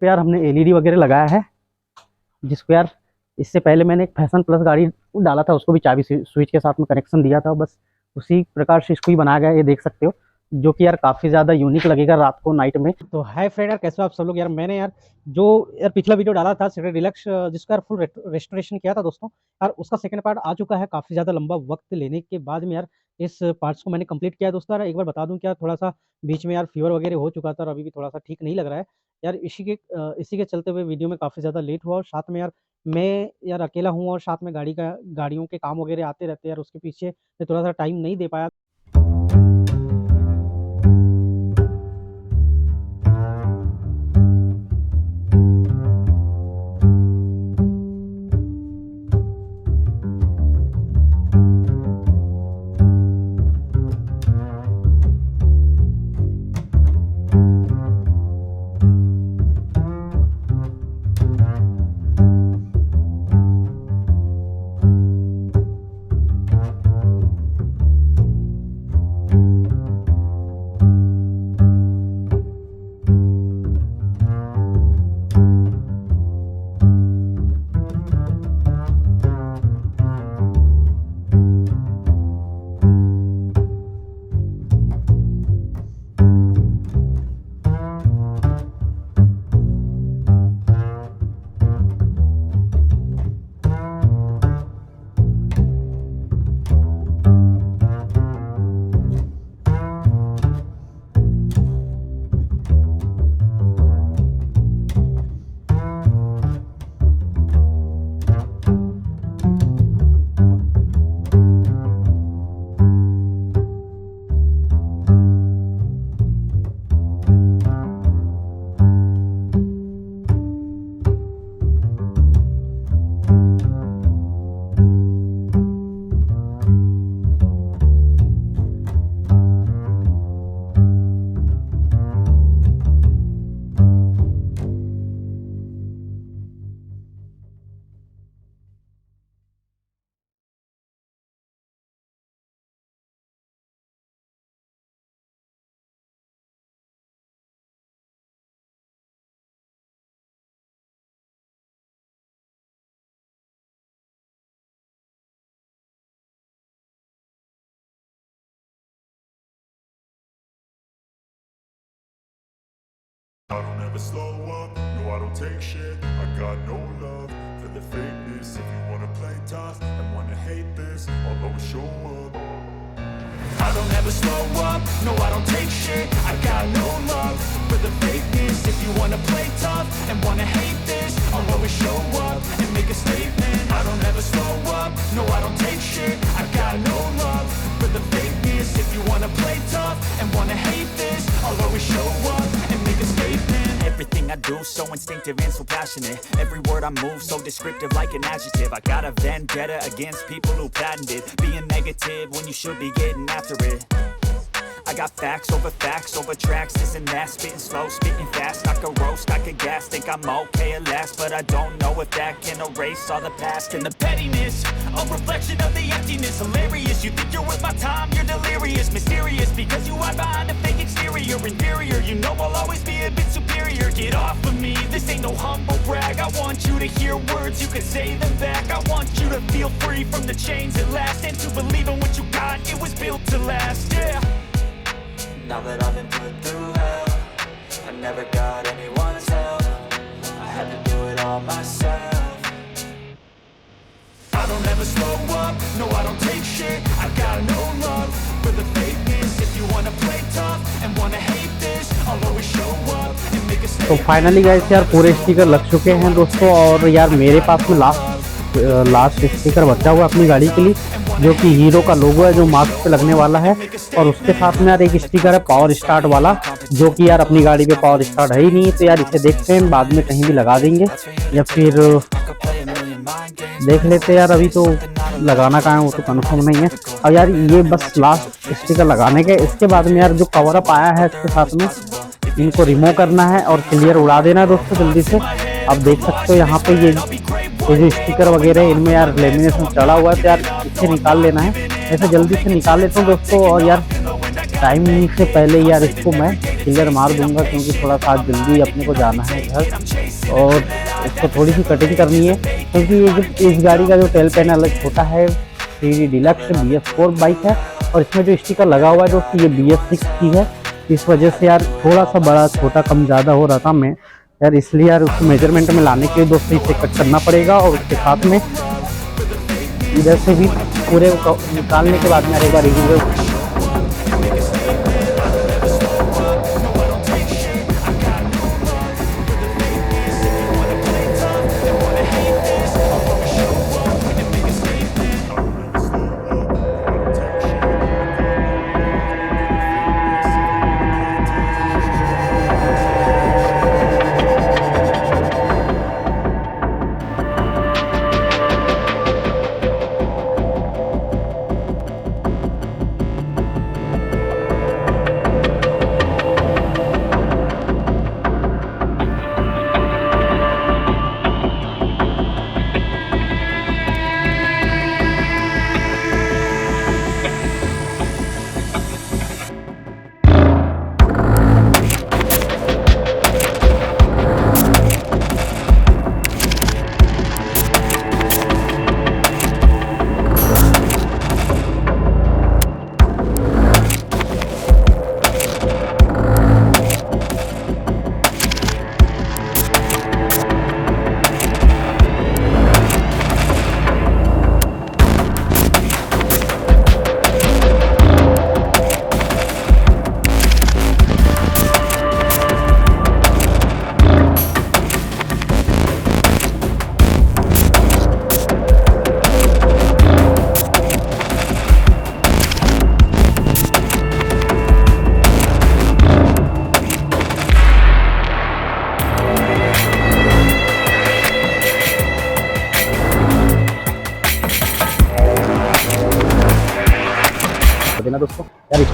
पे यार हमने एलईडी वगैरह लगाया है, जिसको यार इससे पहले मैंने एक फैशन प्लस गाड़ी डाला था, उसको भी चाबी स्विच के साथ में कनेक्शन दिया था, बस उसी प्रकार से इसको ही बनाया गया है, ये देख सकते हो, जो कि यार काफ़ी ज़्यादा यूनिक लगेगा रात को नाइट में। तो हाय फ्रेंड यार, कैसे हो आप सब लोग। यार मैंने यार जो यार पिछला वीडियो डाला था स्प्लेंडर डिलक्स, जिसका यार फुल रेस्टोरेशन किया था दोस्तों, यार उसका सेकंड पार्ट आ चुका है। काफ़ी ज़्यादा लंबा वक्त लेने के बाद में यार इस पार्ट्स को मैंने कंप्लीट किया है दोस्तों। यार एक बार बता दूं क्या, थोड़ा सा बीच में यार फीवर वगैरह हो चुका था और अभी भी थोड़ा सा ठीक नहीं लग रहा है यार। इसी के चलते हुए वीडियो में काफ़ी ज़्यादा लेट हुआ, और साथ में यार मैं यार अकेला हूँ, और साथ में गाड़ियों के काम वगैरह आते रहते हैं यार, उसके पीछे मैं थोड़ा सा टाइम नहीं दे पाया। I don't ever slow up, no I don't take shit. I got no love for the fakeness. If you wanna play tough and wanna hate this, I'll always show up. I don't ever slow up, no I don't take shit. I got no love for the fakeness. If you wanna play tough and wanna hate this, I'll always show up and make a statement. I don't ever slow up, no I don't take shit. I got no love for the fakeness. If you wanna play tough and wanna hate this, I'll always show up and make a statement. Everything I do so instinctive and so passionate. Every word I move so descriptive like an adjective. I got a vendetta against people who patented being negative when you should be getting after it. I got facts over tracks, this and that. Spitting slow, spitting fast, I could roast, I could gas. Think I'm okay at last, but I don't know if that can erase all the past. And the pettiness, a reflection of the emptiness. Hilarious, you think you're worth my time, you're delirious. Mysterious, because you hide behind a fake exterior. Inferior, you know I'll always be a bit superior. Get off of me, this ain't no humble brag. I want you to hear words, you can say them back. I want you to feel free from the chains at last, and to believe in what you got, it was built to last, yeah. Now that I've been put through hell, I never got anyone's help. I had to do it all myself. I don't ever slow up, no I don't take shit. I got no love for the fakeness. If you wanna play tough and wanna hate this, I'll always show up and make a तो statement. Finally guys यार पूरे sticker लग चुके हैं दोस्तों, और यार मेरे पास में लास्ट स्टिकर बचा हुआ अपनी गाड़ी के लिए, जो कि हीरो का लोगो है, जो मास्क पे लगने वाला है। और उसके साथ में यार एक स्टिकर है पावर स्टार्ट वाला, जो कि यार अपनी गाड़ी पे पावर स्टार्ट है ही नहीं, तो यार इसे देखते हैं, बाद में कहीं भी लगा देंगे या फिर देख लेते हैं यार। अभी तो लगाना कहाँ है वो तो कंफर्म नहीं है। अब यार ये बस लास्ट स्टिकर लगाने के, इसके बाद में यार जो कवर अप आया है इसके साथ में इनको रिमूव करना है और क्लियर उड़ा देना है दोस्तों जल्दी से। अब देख सकते हो यहाँ पे ये जो स्टिकर वगैरह इनमें यार लेमिनेशन चढ़ा हुआ है, तो यार इसे निकाल लेना है। ऐसे जल्दी से निकाल लेता हूँ दोस्तों। और यार टाइम से पहले यार इसको मैं क्लियर मार दूंगा, क्योंकि थोड़ा सा आज जल्दी अपने को जाना है घर, और इसको थोड़ी सी कटिंग करनी है, क्योंकि ये जो इस गाड़ी का जो टेल पैनल छोटा है, 3D डिलक्स BS4 बाइक है, और इसमें जो स्टिकर लगा हुआ है दोस्तों ये BS6 की है। इस वजह से यार थोड़ा सा बड़ा छोटा कम ज़्यादा हो रहा था मैं यार, इसलिए यार उसको मेजरमेंट में लाने के लिए दोस्तों इसे कट करना पड़ेगा, और उसके साथ में इधर से भी पूरे निकालने के बाद में एक बार रिव्यू देना दोस्तों यार।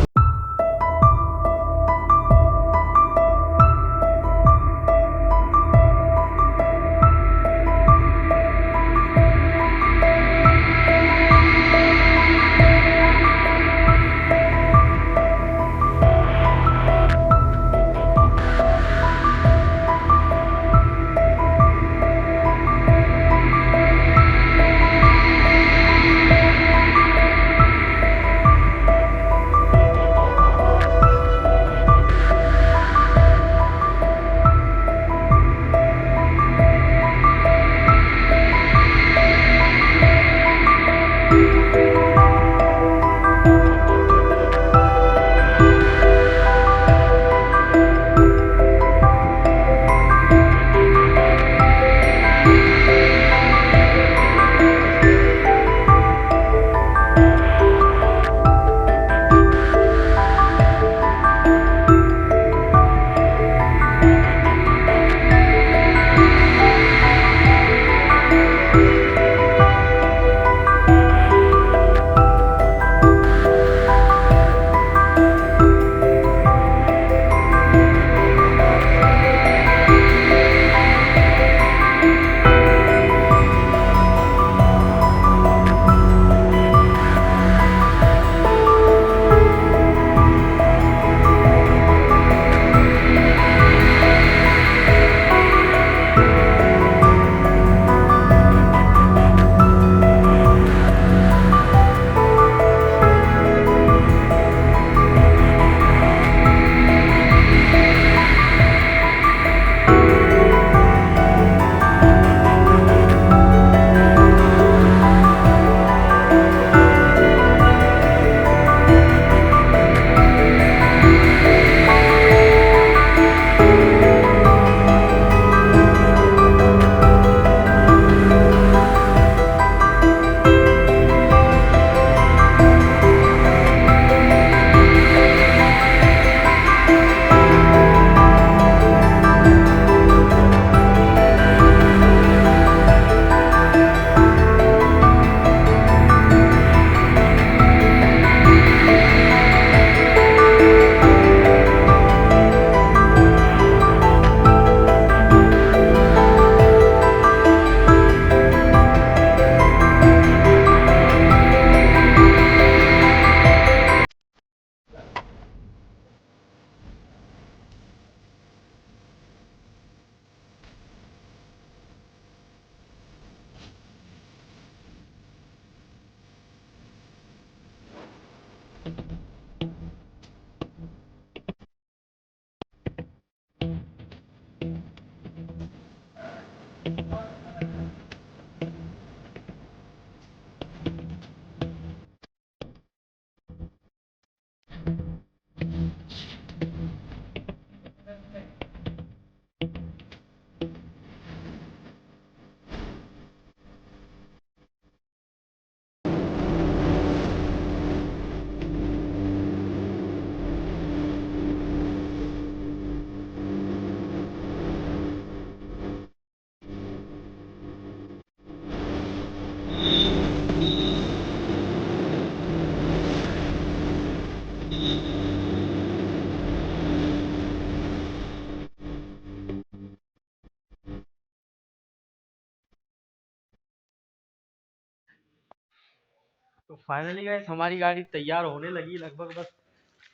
तो फाइनली गाइस हमारी गाड़ी तैयार होने लगी, लगभग बस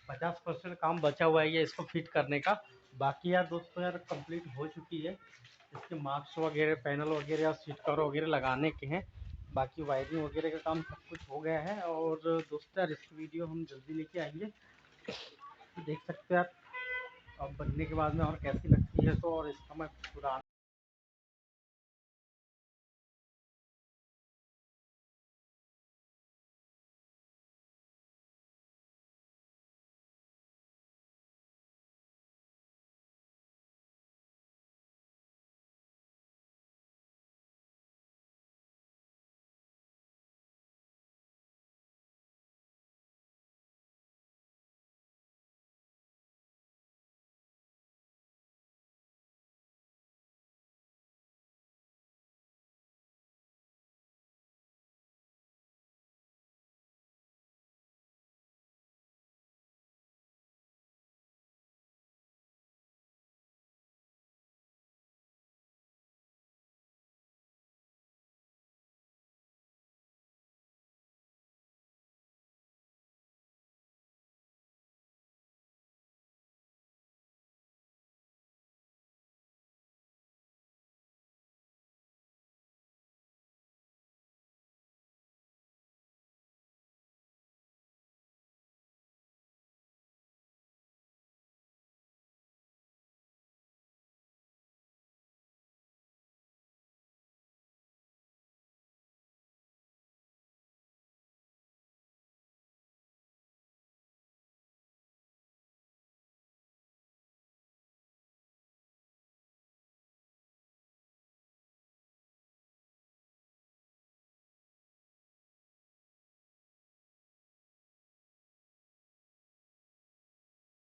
50% काम बचा हुआ है ये इसको फिट करने का। बाकी यार दोस्तों यार कंप्लीट हो चुकी है। इसके मार्क्स वगैरह, पैनल वगैरह या सीट कवर वगैरह लगाने के हैं। बाकी वायरिंग वगैरह का काम सब कुछ हो गया है। और दोस्तों यार इसकी वीडियो हम जल्दी लेके आएंगे, देख सकते हैं आप अब बनने के बाद में और कैसी लगती है। तो और इसका मैं पूरा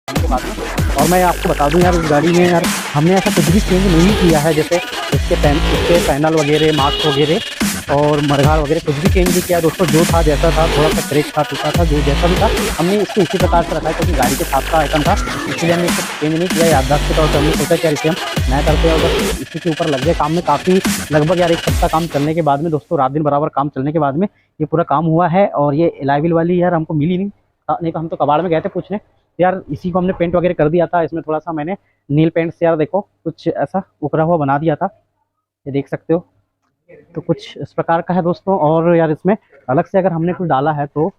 के बाद में। और मैं आपको बता दूं यार इस गाड़ी में यार हमने ऐसा कुछ भी चेंज नहीं किया है, जैसे इसके पैनल वगैरह, मार्क्स वगैरह और मरघाड़ वगैरह कुछ भी चेंज नहीं किया दोस्तों। जो था जैसा था, थोड़ा सा क्रेक था, टूटा था, जो जैसा भी था हमने इसको इसी प्रकार से रखा है, क्योंकि गाड़ी के साथ का आइटम था, इसलिए हमने इसको चेंज नहीं किया। याददाश्त के तौर पर हमने सोचा क्या इसे हम नया करते हैं और बस इसी के ऊपर लग गए काम में। काफ़ी लगभग यार एक सप्ताह काम चलने के बाद में दोस्तों, रात दिन बराबर काम चलने के बाद में ये पूरा काम हुआ है। और ये एलाइविल वाली यार हमको मिली नहीं तो हम तो कबाड़ में गए थे पूछने। यार इसी को हमने पेंट वगैरह कर दिया था। इसमें थोड़ा सा मैंने नील पेंट से यार देखो कुछ ऐसा उकरा हुआ बना दिया था, ये देख सकते हो। तो कुछ इस प्रकार का है दोस्तों। और यार इसमें अलग से अगर हमने कुछ डाला है तो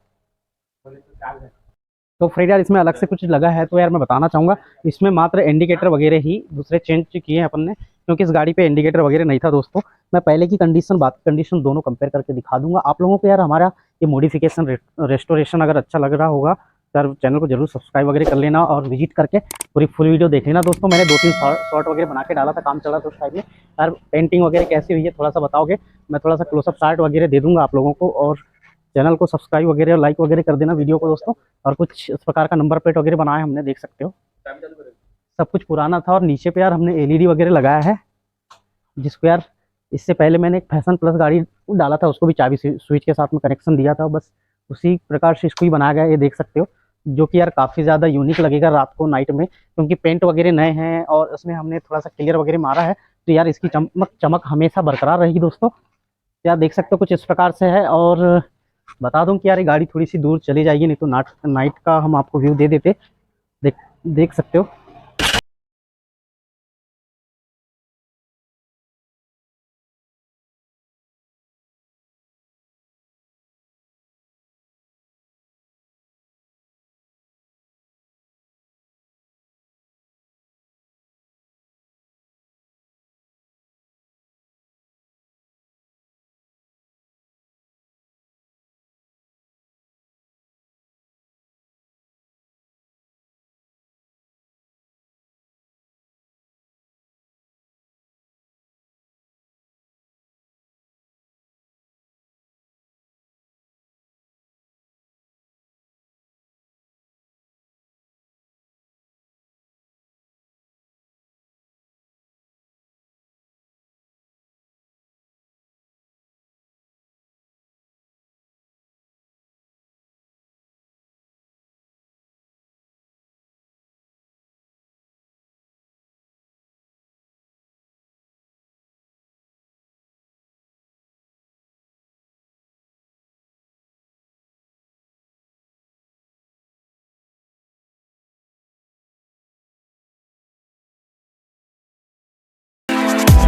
फिर यार इसमें अलग से कुछ लगा है तो यार मैं बताना चाहूँगा, इसमें मात्र इंडिकेटर वगैरह ही दूसरे चेंज किए हैं अपन ने, क्योंकि इस गाड़ी पे इंडिकेटर वगैरह नहीं था दोस्तों। मैं पहले की कंडीशन, बात कंडीशन दोनों कंपेयर करके दिखा दूंगा आप लोगों को। यार हमारा ये मॉडिफिकेशन रेस्टोरेशन अगर अच्छा लग रहा होगा यार चैनल को जरूर सब्सक्राइब वगैरह कर लेना और विजिट करके पूरी फुल वीडियो देख लेना दोस्तों। मैंने 2-3 शॉर्ट वगैरह बना के डाला था, काम चल रहा था उस टाइम में। यार पेंटिंग वगैरह कैसी हुई है थोड़ा सा बताओगे, मैं थोड़ा सा क्लोजअप शॉट वगैरह दे दूंगा आप लोगों को। और चैनल को सब्सक्राइब वगैरह और लाइक वगैरह कर देना वीडियो को दोस्तों। और कुछ इस प्रकार का नंबर प्लेट वगैरह बनाया हमने, देख सकते हो। सब कुछ पुराना था। और नीचे पे यार हमने एलईडी वगैरह लगाया है, जिसको यार इससे पहले मैंने एक फैशन प्लस गाड़ी डाला था, उसको भी चाबी स्विच के साथ में कनेक्शन दिया था। बस उसी प्रकार से इसको ही बनाया गया है, ये देख सकते हो। जो कि यार काफ़ी ज़्यादा यूनिक लगेगा रात को, नाइट में, क्योंकि पेंट वगैरह नए हैं और उसमें हमने थोड़ा सा क्लियर वगैरह मारा है। तो यार इसकी चमक हमेशा बरकरार रहेगी दोस्तों। यार देख सकते हो कुछ इस प्रकार से है। और बता दूं कि यार ये गाड़ी थोड़ी सी दूर चली जाएगी, नहीं तो नाइट का हम आपको व्यू दे देते। देख देख सकते हो।